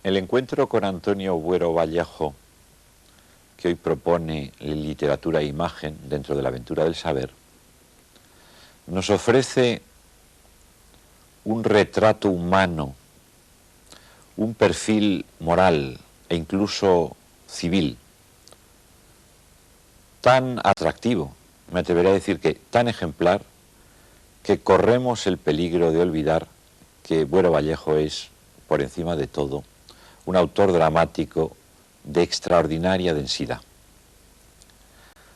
El encuentro con Antonio Buero Vallejo, que hoy propone literatura e imagen dentro de la aventura del saber, nos ofrece un retrato humano, un perfil moral e incluso civil, tan atractivo, me atreveré a decir que tan ejemplar, que corremos el peligro de olvidar que Buero Vallejo es, por encima de todo, un autor dramático de extraordinaria densidad.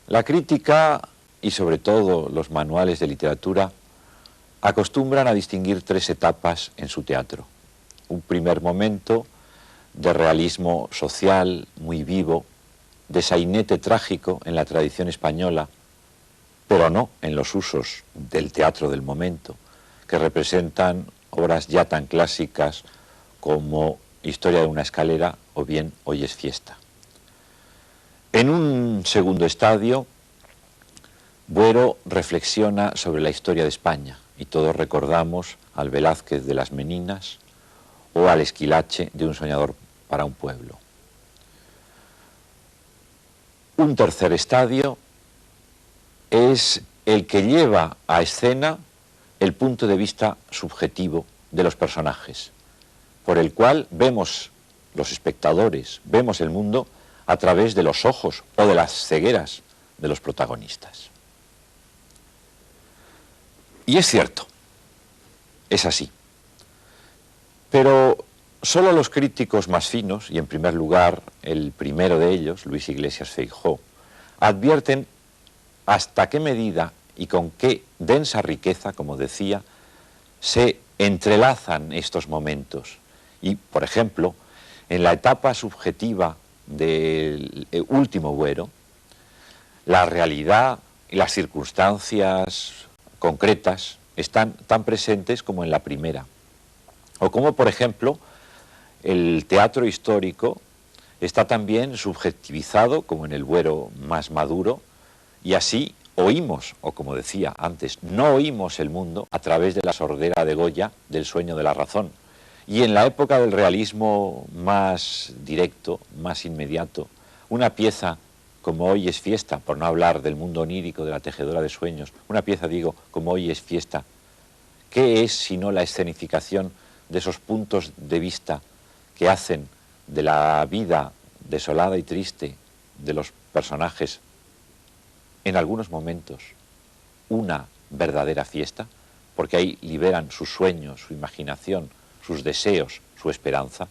La crítica, y sobre todo los manuales de literatura, acostumbran a distinguir tres etapas en su teatro. Un primer momento de realismo social, muy vivo, de sainete trágico en la tradición española, pero no en los usos del teatro del momento, que representan obras ya tan clásicas como Historia de una escalera o bien Hoy es fiesta. En un segundo estadio, Buero reflexiona sobre la historia de España, y todos recordamos al Velázquez de las Meninas o al Esquilache de Un soñador para un pueblo. Un tercer estadio es el que lleva a escena el punto de vista subjetivo de los personajes, por el cual vemos, los espectadores, vemos el mundo a través de los ojos o de las cegueras de los protagonistas. Y es cierto, es así. Pero solo los críticos más finos, y en primer lugar el primero de ellos, Luis Iglesias Feijóo, advierten hasta qué medida y con qué densa riqueza, como decía, se entrelazan estos momentos. Y, por ejemplo, en la etapa subjetiva del último Buero, la realidad y las circunstancias concretas están tan presentes como en la primera. O como, por ejemplo, el teatro histórico está también subjetivizado, como en el Buero más maduro, y así oímos, o como decía antes, no oímos el mundo a través de la sordera de Goya del sueño de la razón. Y en la época del realismo más directo, más inmediato, una pieza como Hoy es fiesta, por no hablar del mundo onírico de la tejedora de sueños, una pieza, digo, como Hoy es fiesta, ¿qué es sino la escenificación de esos puntos de vista que hacen de la vida desolada y triste de los personajes, en algunos momentos, una verdadera fiesta? Porque ahí liberan sus sueños, su imaginación, sus deseos, su esperanza.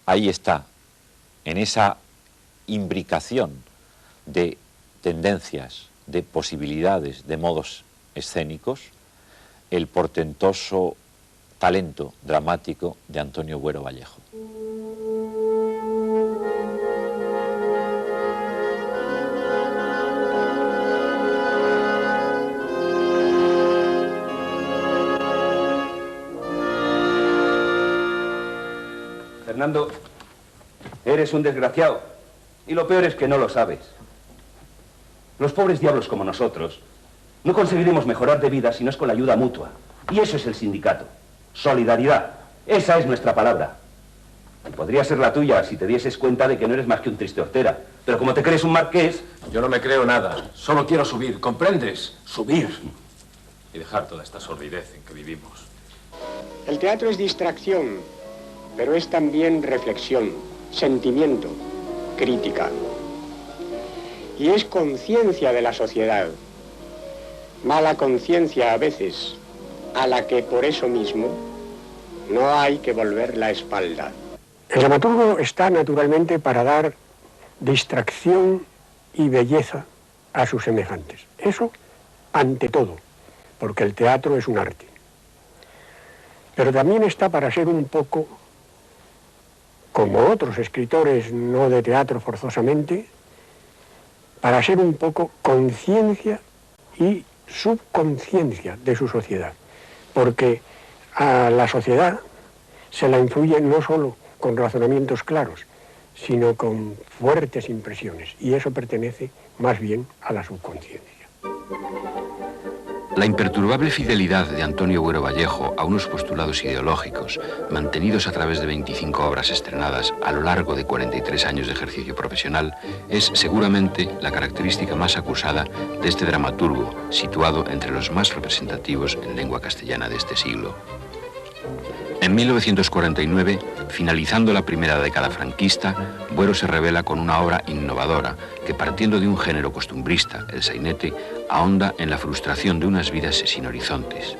Ahí está, en esa imbricación de tendencias, de posibilidades, de modos escénicos, el portentoso talento dramático de Antonio Buero Vallejo. Fernando, eres un desgraciado, y lo peor es que no lo sabes. Los pobres diablos como nosotros no conseguiremos mejorar de vida si no es con la ayuda mutua. Y eso es el sindicato. Solidaridad. Esa es nuestra palabra. Y podría ser la tuya si te dieses cuenta de que no eres más que un triste hortera. Pero como te crees un marqués... Yo no me creo nada. Solo quiero subir, ¿comprendes? Subir. Y dejar toda esta sordidez en que vivimos. El teatro es distracción, pero es también reflexión, sentimiento, crítica. Y es conciencia de la sociedad, mala conciencia a veces, a la que por eso mismo no hay que volver la espalda. El dramaturgo está naturalmente para dar distracción y belleza a sus semejantes. Eso ante todo, porque el teatro es un arte. Pero también está para ser un poco, como otros escritores no de teatro forzosamente, para ser un poco conciencia y subconsciencia de su sociedad. Porque a la sociedad se la influye no solo con razonamientos claros, sino con fuertes impresiones, y eso pertenece más bien a la subconsciencia. La imperturbable fidelidad de Antonio Buero Vallejo a unos postulados ideológicos, mantenidos a través de 25 obras estrenadas a lo largo de 43 años de ejercicio profesional, es seguramente la característica más acusada de este dramaturgo, situado entre los más representativos en lengua castellana de este siglo. En 1949, finalizando la primera década franquista, Buero se revela con una obra innovadora que, partiendo de un género costumbrista, el sainete, ahonda en la frustración de unas vidas sin horizontes.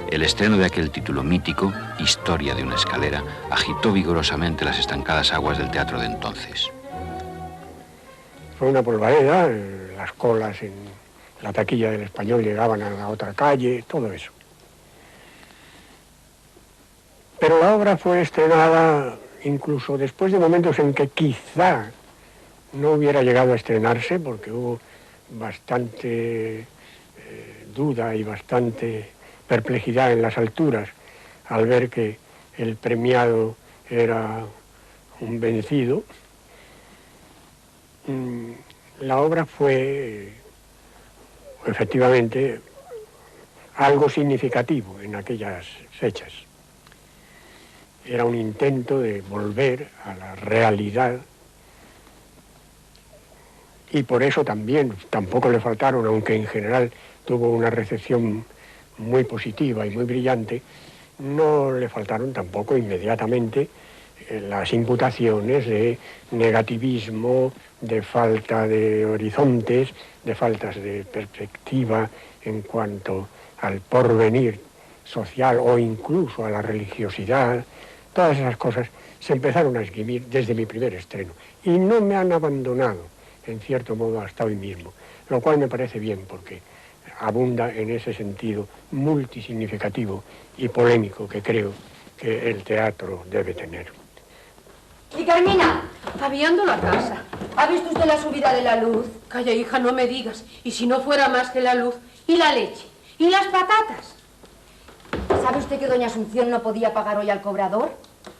El estreno de aquel título mítico, Historia de una escalera, agitó vigorosamente las estancadas aguas del teatro de entonces. Fue una polvareda, las colas en la taquilla del Español llegaban a la otra calle, todo eso. Pero la obra fue estrenada incluso después de momentos en que quizá no hubiera llegado a estrenarse, porque hubo bastante duda y bastante perplejidad en las alturas al ver que el premiado era un vencido. La obra fue efectivamente algo significativo en aquellas fechas. Era un intento de volver a la realidad y por eso también tampoco le faltaron, aunque en general tuvo una recepción muy positiva y muy brillante, no le faltaron tampoco inmediatamente las imputaciones de negativismo, de falta de horizontes, de faltas de perspectiva en cuanto al porvenir social o incluso a la religiosidad. Todas esas cosas se empezaron a esgrimir desde mi primer estreno y no me han abandonado, en cierto modo, hasta hoy mismo, lo cual me parece bien porque abunda en ese sentido multisignificativo y polémico que creo que el teatro debe tener. Y Carmina, aviándolo a casa. ¿Ha visto usted la subida de la luz? Calla, hija, no me digas. Y si no fuera más que la luz, ¿y la leche? ¿Y las patatas? ¿Sabe usted que doña Asunción no podía pagar hoy al cobrador?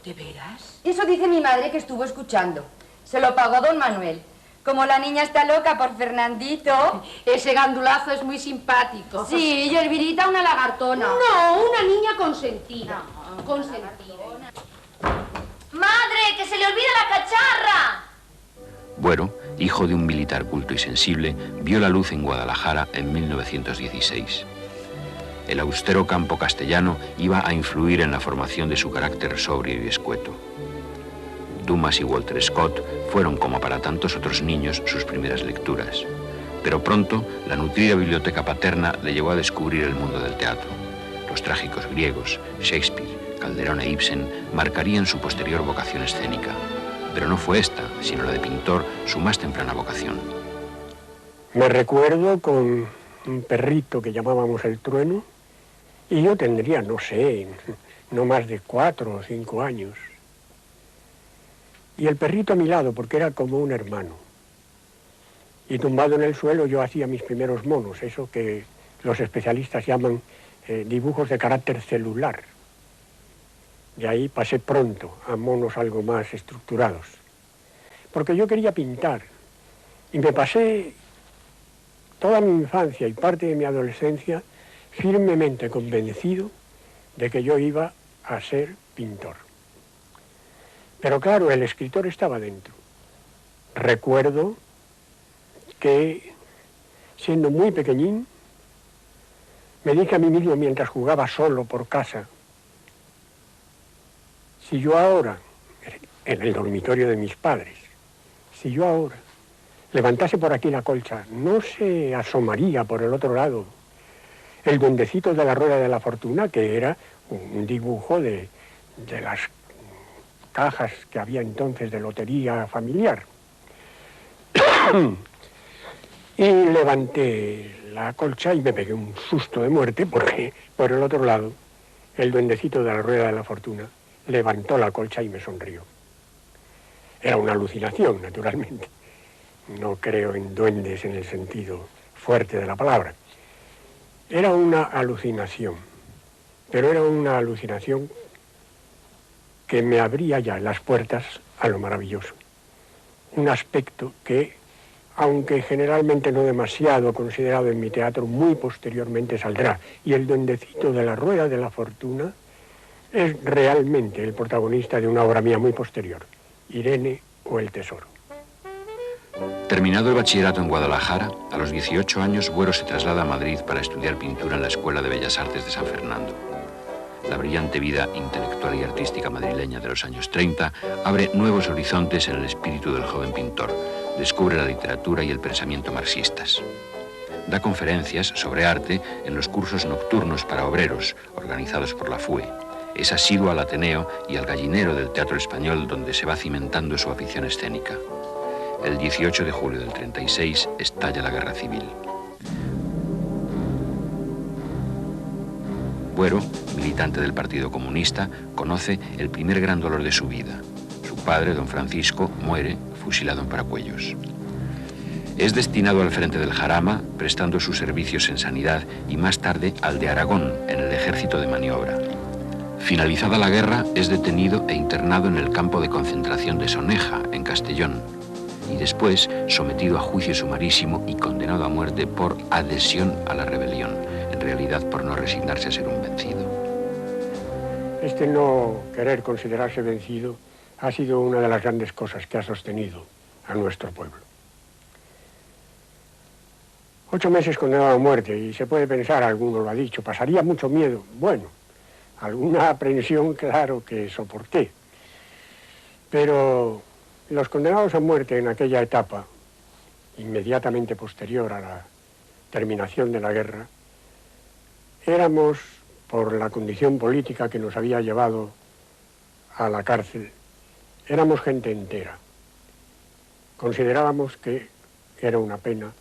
¿De veras? Eso dice mi madre que estuvo escuchando. Se lo pagó don Manuel. Como la niña está loca por Fernandito. Ese gandulazo es muy simpático. Sí, y Elvirita una lagartona. No, una niña consentida. No. Consentida. ¡Madre, que se le olvida la cacharra! Buero, hijo de un militar culto y sensible, vio la luz en Guadalajara en 1916. El austero campo castellano iba a influir en la formación de su carácter sobrio y escueto. Dumas y Walter Scott fueron, como para tantos otros niños, sus primeras lecturas. Pero pronto, la nutrida biblioteca paterna le llevó a descubrir el mundo del teatro. Los trágicos griegos, Shakespeare, Calderón e Ibsen marcarían su posterior vocación escénica. Pero no fue esta, sino la de pintor, su más temprana vocación. Me recuerdo con un perrito que llamábamos el Trueno, y yo tendría, no sé, no más de 4 o 5 años. Y el perrito a mi lado, porque era como un hermano. Y tumbado en el suelo yo hacía mis primeros monos, eso que los especialistas llaman dibujos de carácter celular. De ahí pasé pronto a monos algo más estructurados. Porque yo quería pintar. Y me pasé toda mi infancia y parte de mi adolescencia firmemente convencido de que yo iba a ser pintor. Pero claro, el escritor estaba dentro. Recuerdo que, siendo muy pequeñín, me dije a mí mismo mientras jugaba solo por casa, si yo ahora, en el dormitorio de mis padres, si yo ahora levantase por aquí la colcha, ¿no se asomaría por el otro lado el duendecito de la rueda de la fortuna, que era un dibujo de las cajas que había entonces de lotería familiar? Y levanté la colcha y me pegué un susto de muerte porque por el otro lado el duendecito de la rueda de la fortuna levantó la colcha y me sonrió. Era una alucinación, naturalmente. No creo en duendes en el sentido fuerte de la palabra. Era una alucinación, pero era una alucinación que me abría ya las puertas a lo maravilloso. Un aspecto que aunque generalmente no demasiado considerado en mi teatro, muy posteriormente saldrá. Y el duendecito de la Rueda de la Fortuna es realmente el protagonista de una obra mía muy posterior, Irene o El Tesoro. Terminado el bachillerato en Guadalajara, a los 18 años Buero se traslada a Madrid para estudiar pintura en la Escuela de Bellas Artes de San Fernando. La brillante vida intelectual y artística madrileña de los años 30 abre nuevos horizontes en el espíritu del joven pintor. Descubre la literatura y el pensamiento marxistas. Da conferencias sobre arte en los cursos nocturnos para obreros, organizados por la FUE. Es asiduo al Ateneo y al Gallinero del Teatro Español, donde se va cimentando su afición escénica. El 18 de julio del 36 estalla la Guerra Civil. Buero, militante del Partido Comunista, conoce el primer gran dolor de su vida. Su padre, don Francisco, muere fusilado en Paracuellos. Es destinado al frente del Jarama, prestando sus servicios en sanidad y más tarde al de Aragón, en el ejército de maniobra. Finalizada la guerra, es detenido e internado en el campo de concentración de Soneja, en Castellón, y después sometido a juicio sumarísimo y condenado a muerte por adhesión a la rebelión, en realidad por no resignarse a ser un vencido. Este no querer considerarse vencido ha sido una de las grandes cosas que ha sostenido a nuestro pueblo. 8 meses condenado a muerte, y se puede pensar, alguno lo ha dicho, pasaría mucho miedo. Bueno, alguna aprensión, claro que soporté. Pero los condenados a muerte en aquella etapa, inmediatamente posterior a la terminación de la guerra, éramos, por la condición política que nos había llevado a la cárcel, éramos gente entera. Considerábamos que era una pena,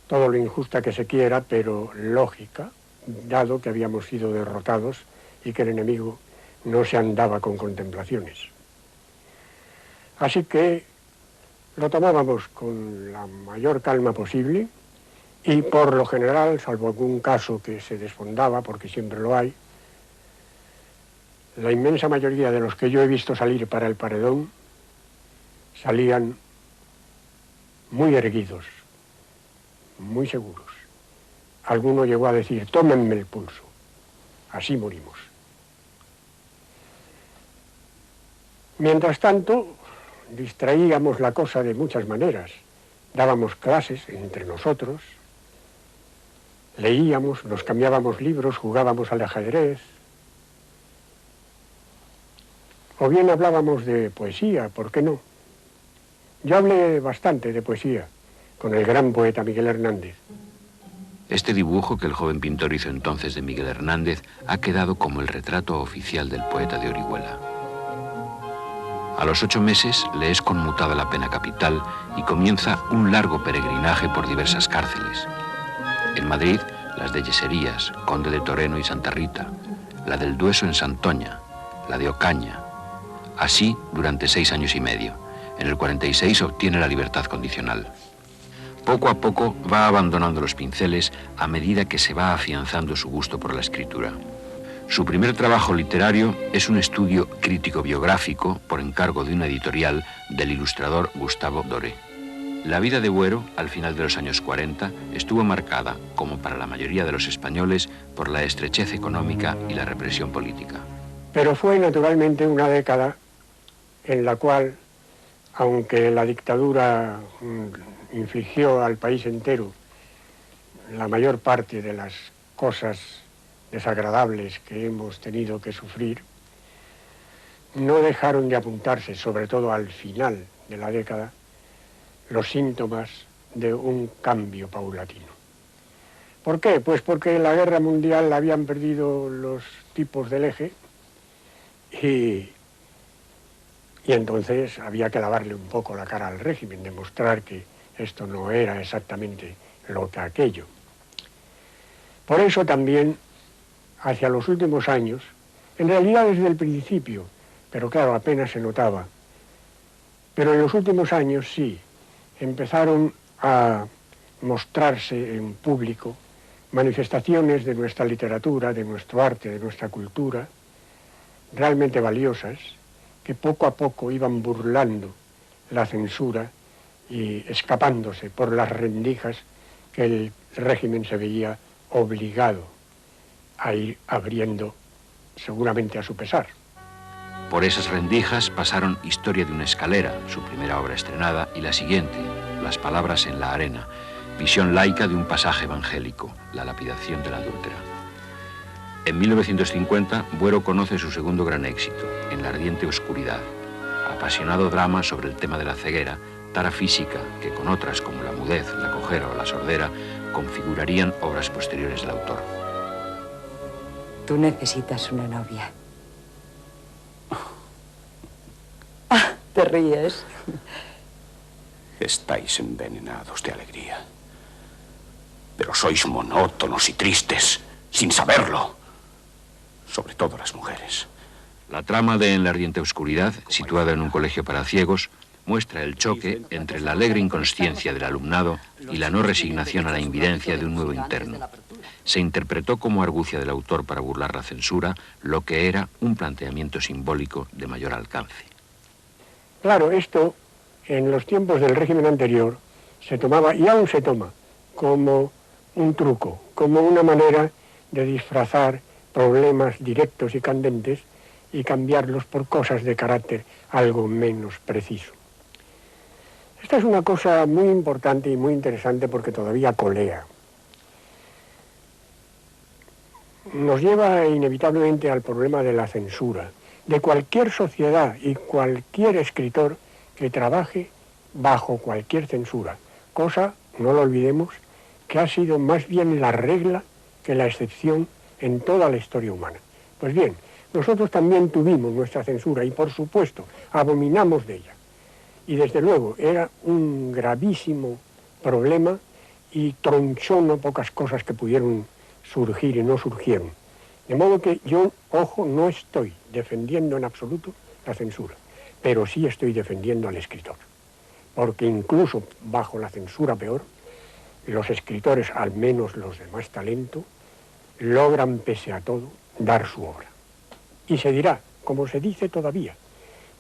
todo lo injusta que se quiera, pero lógica, dado que habíamos sido derrotados y que el enemigo no se andaba con contemplaciones. Así que lo tomábamos con la mayor calma posible y por lo general, salvo algún caso que se desfondaba, porque siempre lo hay, la inmensa mayoría de los que yo he visto salir para el paredón salían muy erguidos, muy seguros. Alguno llegó a decir, tómenme el pulso. Así morimos. Mientras tanto, distraíamos la cosa de muchas maneras. Dábamos clases entre nosotros, leíamos, nos cambiábamos libros, jugábamos al ajedrez, o bien hablábamos de poesía, ¿por qué no? Yo hablé bastante de poesía con el gran poeta Miguel Hernández. Este dibujo que el joven pintor hizo entonces de Miguel Hernández ha quedado como el retrato oficial del poeta de Orihuela. A los 8 meses le es conmutada la pena capital y comienza un largo peregrinaje por diversas cárceles. En Madrid, las de Yeserías, Conde de Toreno y Santa Rita, la del Dueso en Santoña, la de Ocaña. Así durante 6 años y medio. En el 46 obtiene la libertad condicional. Poco a poco va abandonando los pinceles a medida que se va afianzando su gusto por la escritura. Su primer trabajo literario es un estudio crítico-biográfico por encargo de una editorial del ilustrador Gustavo Doré. La vida de Buero, al final de los años 40, estuvo marcada, como para la mayoría de los españoles, por la estrechez económica y la represión política. Pero fue naturalmente una década en la cual, aunque la dictadura infligió al país entero la mayor parte de las cosas desagradables que hemos tenido que sufrir, no dejaron de apuntarse, sobre todo al final de la década, los síntomas de un cambio paulatino. ¿Por qué? Pues porque en la guerra mundial habían perdido los tipos del eje y entonces había que lavarle un poco la cara al régimen, demostrar que esto no era exactamente lo que aquello. Por eso también, hacia los últimos años, en realidad desde el principio, pero claro, apenas se notaba, pero en los últimos años sí, empezaron a mostrarse en público manifestaciones de nuestra literatura, de nuestro arte, de nuestra cultura, realmente valiosas, que poco a poco iban burlando la censura y escapándose por las rendijas que el régimen se veía obligado a ir abriendo, seguramente a su pesar. Por esas rendijas pasaron Historia de una escalera, su primera obra estrenada, y la siguiente, Las palabras en la arena, visión laica de un pasaje evangélico, la lapidación de la adúltera. En 1950, Buero conoce su segundo gran éxito, En la ardiente oscuridad, apasionado drama sobre el tema de la ceguera, tara física que con otras como la mudez, la cojera o la sordera configurarían obras posteriores del autor. Tú necesitas una novia. Ah, te ríes. Estáis envenenados de alegría. Pero sois monótonos y tristes, sin saberlo. Sobre todo las mujeres. La trama de En la ardiente oscuridad, situada en un colegio para ciegos, muestra el choque entre la alegre inconsciencia del alumnado y la no resignación a la invidencia de un nuevo interno. Se interpretó como argucia del autor para burlar la censura, lo que era un planteamiento simbólico de mayor alcance. Claro, esto en los tiempos del régimen anterior se tomaba, y aún se toma, como un truco, como una manera de disfrazar problemas directos y candentes y cambiarlos por cosas de carácter algo menos preciso. Esta es una cosa muy importante y muy interesante porque todavía colea. Nos lleva inevitablemente al problema de la censura, de cualquier sociedad y cualquier escritor que trabaje bajo cualquier censura, cosa, no lo olvidemos, que ha sido más bien la regla que la excepción en toda la historia humana. Pues bien, nosotros también tuvimos nuestra censura y, por supuesto, abominamos de ella. Y, desde luego, era un gravísimo problema y tronchó no pocas cosas que pudieron surgir y no surgieron. De modo que yo, ojo, no estoy defendiendo en absoluto la censura, pero sí estoy defendiendo al escritor. Porque incluso bajo la censura peor, los escritores, al menos los de más talento, logran, pese a todo, dar su obra. Y se dirá, como se dice todavía,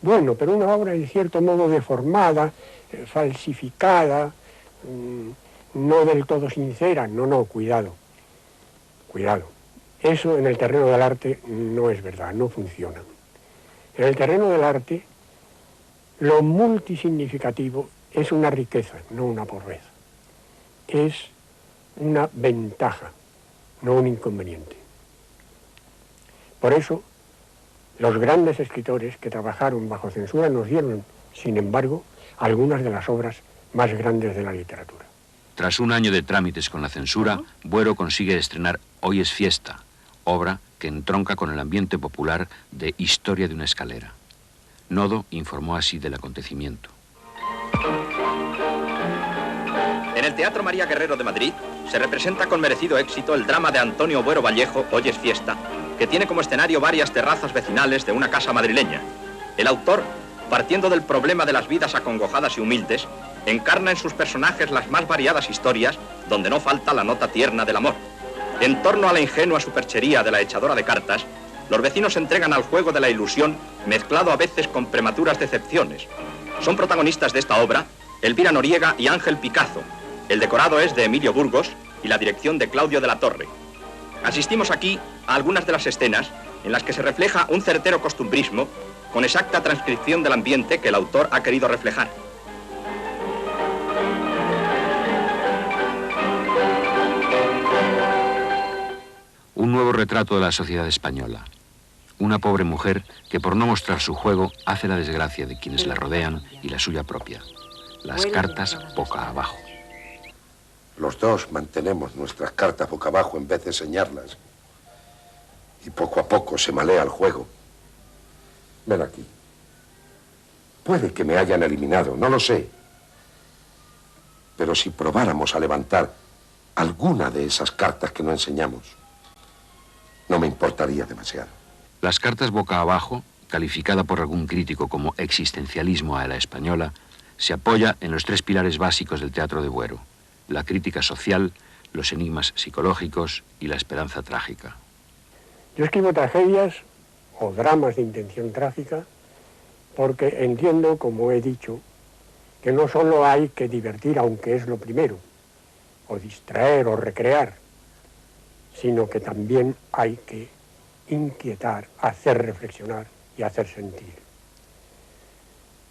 bueno, pero una obra en cierto modo deformada, falsificada, no del todo sincera. No, cuidado. Cuidado. Eso en el terreno del arte no es verdad, no funciona. En el terreno del arte, lo multisignificativo es una riqueza, no una pobreza. Es una ventaja, no un inconveniente. Por eso, los grandes escritores que trabajaron bajo censura nos dieron, sin embargo, algunas de las obras más grandes de la literatura. Tras un año de trámites con la censura, Buero consigue estrenar Hoy es fiesta, obra que entronca con el ambiente popular de Historia de una escalera. Nodo informó así del acontecimiento. En el Teatro María Guerrero de Madrid se representa con merecido éxito el drama de Antonio Buero Vallejo, Hoy es fiesta, que tiene como escenario varias terrazas vecinales de una casa madrileña. El autor, partiendo del problema de las vidas acongojadas y humildes, encarna en sus personajes las más variadas historias, donde no falta la nota tierna del amor. En torno a la ingenua superchería de la echadora de cartas, los vecinos se entregan al juego de la ilusión, mezclado a veces con prematuras decepciones. Son protagonistas de esta obra Elvira Noriega y Ángel Picazo. El decorado es de Emilio Burgos y la dirección de Claudio de la Torre. Asistimos aquí a algunas de las escenas en las que se refleja un certero costumbrismo con exacta transcripción del ambiente que el autor ha querido reflejar. Un nuevo retrato de la sociedad española. Una pobre mujer que por no mostrar su juego hace la desgracia de quienes la rodean y la suya propia. Las cartas boca abajo. Los dos mantenemos nuestras cartas boca abajo en vez de enseñarlas. Y poco a poco se malea el juego. Ven aquí. Puede que me hayan eliminado, no lo sé. Pero si probáramos a levantar alguna de esas cartas que no enseñamos, no me importaría demasiado. Las cartas boca abajo, calificada por algún crítico como existencialismo a la española, se apoya en los tres pilares básicos del teatro de Buero: la crítica social, los enigmas psicológicos y la esperanza trágica. Yo escribo tragedias o dramas de intención trágica porque entiendo, como he dicho, que no solo hay que divertir, aunque es lo primero, o distraer o recrear, sino que también hay que inquietar, hacer reflexionar y hacer sentir.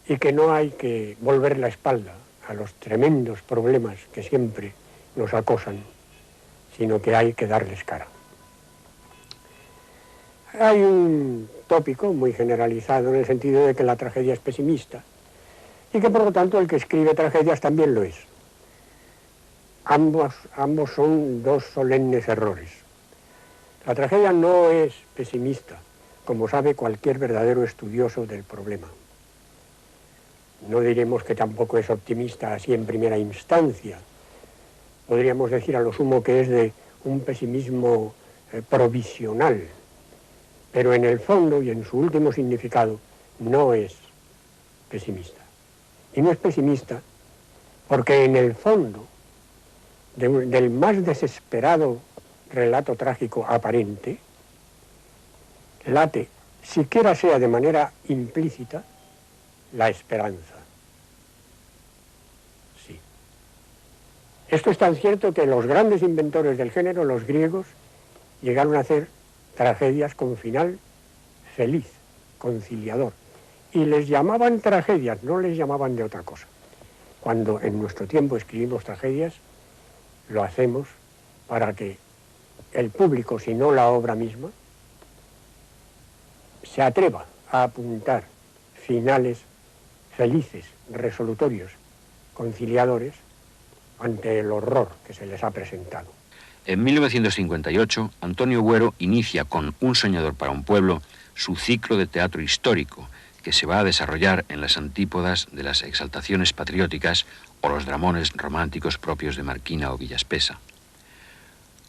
Y que no hay que volver la espalda a los tremendos problemas que siempre nos acosan, sino que hay que darles cara. Hay un tópico muy generalizado en el sentido de que la tragedia es pesimista y que por lo tanto el que escribe tragedias también lo es. Ambos son dos solemnes errores. La tragedia no es pesimista, como sabe cualquier verdadero estudioso del problema. No diremos que tampoco es optimista así en primera instancia. Podríamos decir a lo sumo que es de un pesimismo provisional, pero en el fondo y en su último significado no es pesimista. Y no es pesimista porque en el fondo del más desesperado relato trágico aparente late, siquiera sea de manera implícita, la esperanza. Sí. Esto es tan cierto que los grandes inventores del género, los griegos, llegaron a hacer tragedias con final feliz, conciliador. Y les llamaban tragedias, no les llamaban de otra cosa. Cuando en nuestro tiempo escribimos tragedias, lo hacemos para que el público, si no la obra misma, se atreva a apuntar finales felices, resolutorios, conciliadores, ante el horror que se les ha presentado. En 1958, Antonio Buero inicia con Un soñador para un pueblo su ciclo de teatro histórico, que se va a desarrollar en las antípodas de las exaltaciones patrióticas o los dramones románticos propios de Marquina o Villaspesa.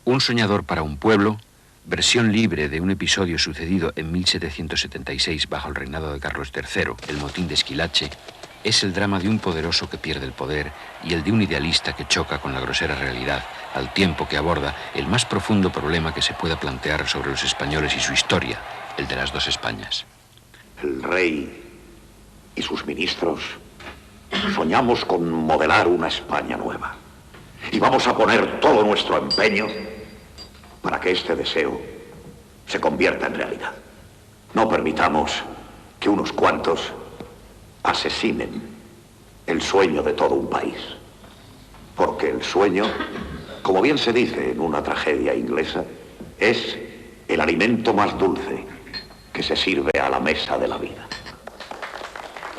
Un soñador para un pueblo, versión libre de un episodio sucedido en 1776 bajo el reinado de Carlos III, el motín de Esquilache, es el drama de un poderoso que pierde el poder y el de un idealista que choca con la grosera realidad, al tiempo que aborda el más profundo problema que se pueda plantear sobre los españoles y su historia, el de las dos Españas. El rey y sus ministros soñamos con modelar una España nueva. Y vamos a poner todo nuestro empeño para que este deseo se convierta en realidad. No permitamos que unos cuantos asesinen el sueño de todo un país. Porque el sueño, como bien se dice en una tragedia inglesa, es el alimento más dulce que se sirve a la mesa de la vida.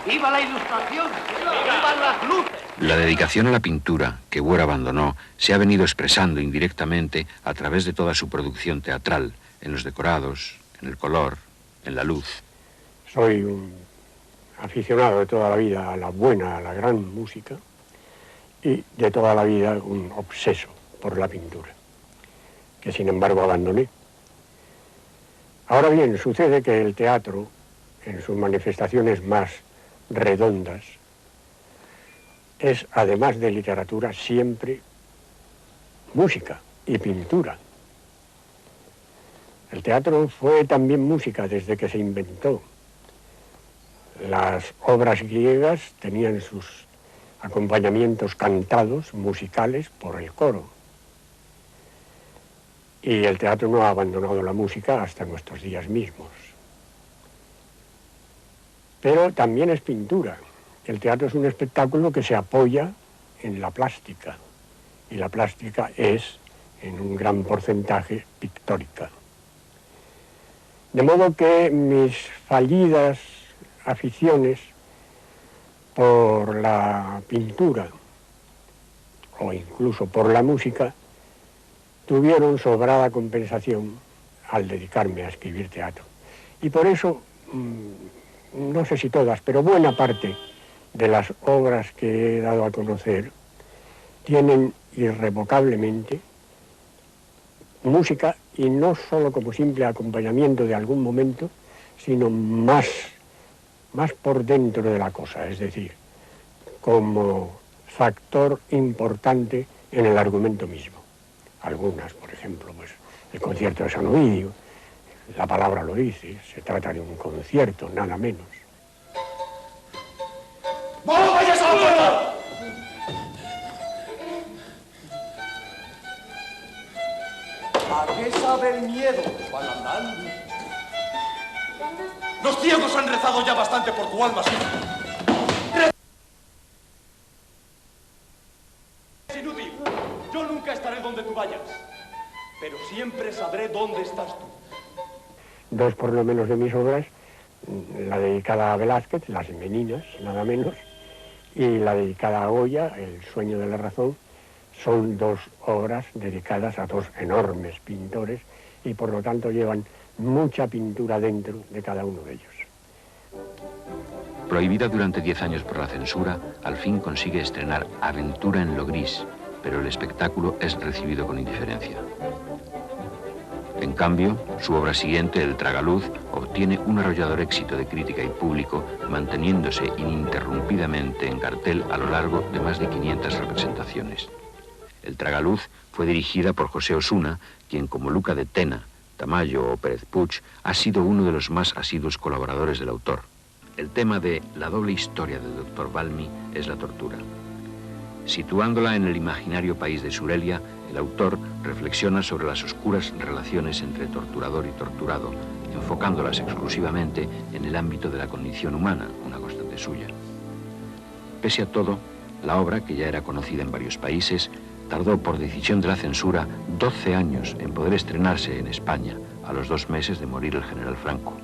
¡Viva la Ilustración! ¡Viva las luces! La dedicación a la pintura, que Buero abandonó, se ha venido expresando indirectamente a través de toda su producción teatral, en los decorados, en el color, en la luz. Soy un aficionado de toda la vida a la buena, a la gran música, y de toda la vida un obseso por la pintura, que sin embargo abandoné. Ahora bien, sucede que el teatro, en sus manifestaciones más redondas, es, además de literatura, siempre música y pintura. El teatro fue también música desde que se inventó. Las obras griegas tenían sus acompañamientos cantados, musicales, por el coro. Y el teatro no ha abandonado la música hasta nuestros días mismos. Pero también es pintura. El teatro es un espectáculo que se apoya en la plástica. Y la plástica es, en un gran porcentaje, pictórica. De modo que mis fallidas aficiones por la pintura, o incluso por la música, tuvieron sobrada compensación al dedicarme a escribir teatro. Y por eso, no sé si todas, pero buena parte de las obras que he dado a conocer tienen irrevocablemente música, y no solo como simple acompañamiento de algún momento, sino más por dentro de la cosa, es decir, como factor importante en el argumento mismo. Algunas, por ejemplo, pues el concierto de San Ovidio, la palabra lo dice, se trata de un concierto, nada menos. ¡No vayas a ¿A qué sabe el miedo, Balandán? Los ciegos han rezado ya bastante por tu alma, sí. Es inútil. Yo nunca estaré donde tú vayas, pero siempre sabré dónde estás tú. Dos por lo menos de mis obras, la dedicada a Velázquez, Las Meninas, nada menos, y la dedicada a Goya, El sueño de la razón, son dos obras dedicadas a dos enormes pintores y por lo tanto llevan mucha pintura dentro de cada uno de ellos. Prohibida durante 10 años por la censura, al fin consigue estrenar Aventura en lo gris, pero el espectáculo es recibido con indiferencia. En cambio, su obra siguiente, El tragaluz, obtiene un arrollador éxito de crítica y público, manteniéndose ininterrumpidamente en cartel a lo largo de más de 500 representaciones. El tragaluz fue dirigida por José Osuna, quien como Luca de Tena, Tamayo o Pérez Puig ha sido uno de los más asiduos colaboradores del autor. El tema de La doble historia del Dr. Valmy es la tortura. Situándola en el imaginario país de Surelia, el autor reflexiona sobre las oscuras relaciones entre torturador y torturado, enfocándolas exclusivamente en el ámbito de la condición humana, una constante suya. Pese a todo, la obra, que ya era conocida en varios países, tardó por decisión de la censura 12 años en poder estrenarse en España, a los 2 meses de morir el general Franco.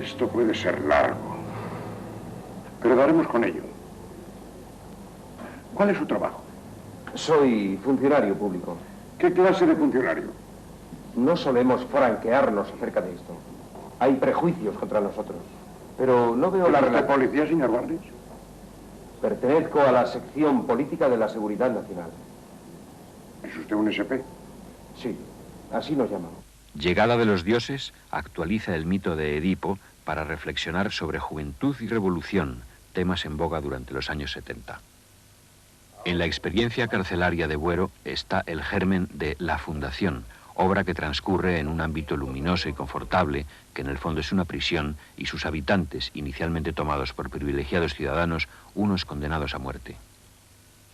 Esto puede ser largo, pero daremos con ello. ¿Cuál es su trabajo? Soy funcionario público. ¿Qué clase de funcionario? No solemos franquearnos acerca de esto. Hay prejuicios contra nosotros. Pero no veo la ¿Es usted relación. policía, señor Barnes? Pertenezco a la sección política de la Seguridad Nacional. ¿Es usted un SP? Sí, así nos llaman. Llegada de los dioses actualiza el mito de Edipo para reflexionar sobre juventud y revolución, temas en boga durante los años 70. En la experiencia carcelaria de Buero está el germen de La Fundación, obra que transcurre en un ámbito luminoso y confortable, que en el fondo es una prisión, y sus habitantes, inicialmente tomados por privilegiados ciudadanos, unos condenados a muerte.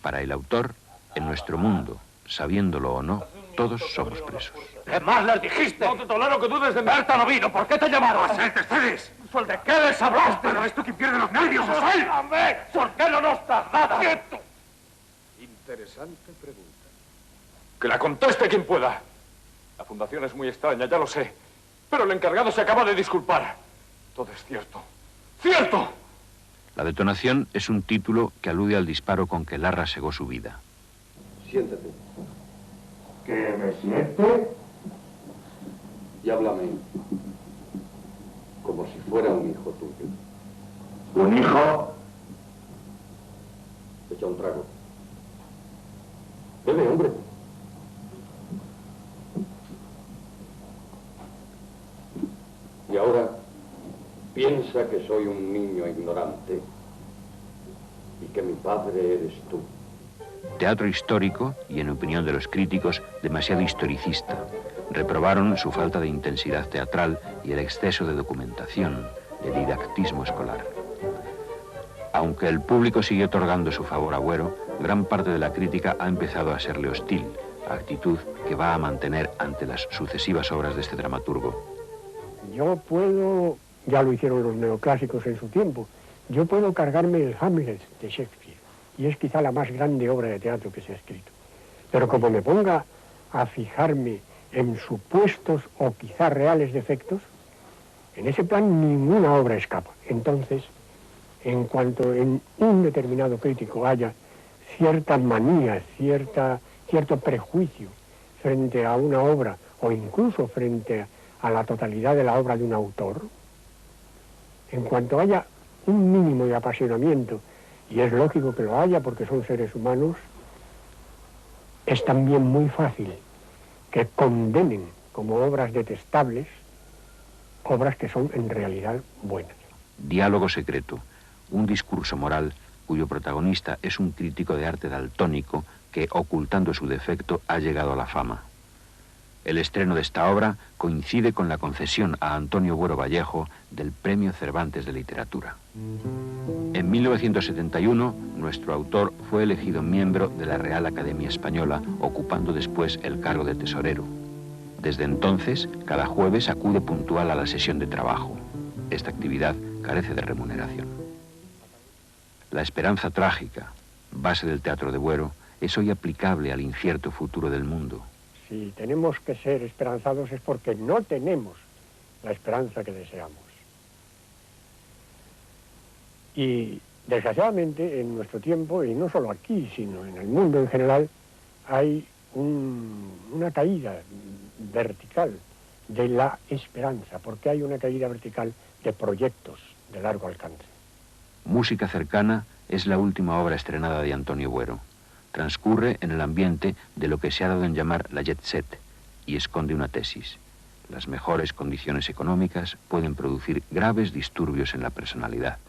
Para el autor, en nuestro mundo, sabiéndolo o no, todos somos presos. ¿Qué más les dijiste? No te tolero que dudes de mi alta novino. ¿Por qué te llamaron? ¡Pues te cedes! ¿De qué les hablaste? ¿No ves tú que pierde los nervios? ¡Suéltame! ¿Por qué no nos trasladas? ¡Quieto! Interesante pregunta. Que la conteste quien pueda. La fundación es muy extraña, ya lo sé. Pero el encargado se acaba de disculpar. Todo es cierto. ¡Cierto! La detonación es un título que alude al disparo con que Larra segó su vida. Siéntate. ¿Que me siente? Y háblame como si fuera un hijo tuyo. ¿Un hijo? Echa un trago. Bebe, hombre. Y ahora piensa que soy un niño ignorante y que mi padre eres tú. Teatro histórico y, en opinión de los críticos, demasiado historicista. Reprobaron su falta de intensidad teatral y el exceso de documentación, de didactismo escolar. Aunque el público sigue otorgando su favor a Buero, gran parte de la crítica ha empezado a serle hostil, actitud que va a mantener ante las sucesivas obras de este dramaturgo. Yo puedo, ya lo hicieron los neoclásicos en su tiempo, yo puedo cargarme el Hamlet de Shakespeare, y es quizá la más grande obra de teatro que se ha escrito. Pero como me ponga a fijarme en supuestos o quizá reales defectos, en ese plan ninguna obra escapa. Entonces, en cuanto en un determinado crítico haya cierta manía, cierto prejuicio frente a una obra, o incluso frente a la totalidad de la obra de un autor, en cuanto haya un mínimo de apasionamiento, y es lógico que lo haya porque son seres humanos, es también muy fácil que condenen como obras detestables obras que son en realidad buenas. Diálogo secreto, un discurso moral cuyo protagonista es un crítico de arte daltónico que, ocultando su defecto, ha llegado a la fama. El estreno de esta obra coincide con la concesión a Antonio Buero Vallejo del Premio Cervantes de Literatura. En 1971, nuestro autor fue elegido miembro de la Real Academia Española, ocupando después el cargo de tesorero. Desde entonces, cada jueves acude puntual a la sesión de trabajo. Esta actividad carece de remuneración. La esperanza trágica, base del teatro de Buero, es hoy aplicable al incierto futuro del mundo. Si tenemos que ser esperanzados es porque no tenemos la esperanza que deseamos. Y desgraciadamente en nuestro tiempo, y no solo aquí, sino en el mundo en general, hay una caída vertical de la esperanza, porque hay una caída vertical de proyectos de largo alcance. Música cercana es la última obra estrenada de Antonio Buero. Transcurre en el ambiente de lo que se ha dado en llamar la jet set y esconde una tesis. Las mejores condiciones económicas pueden producir graves disturbios en la personalidad.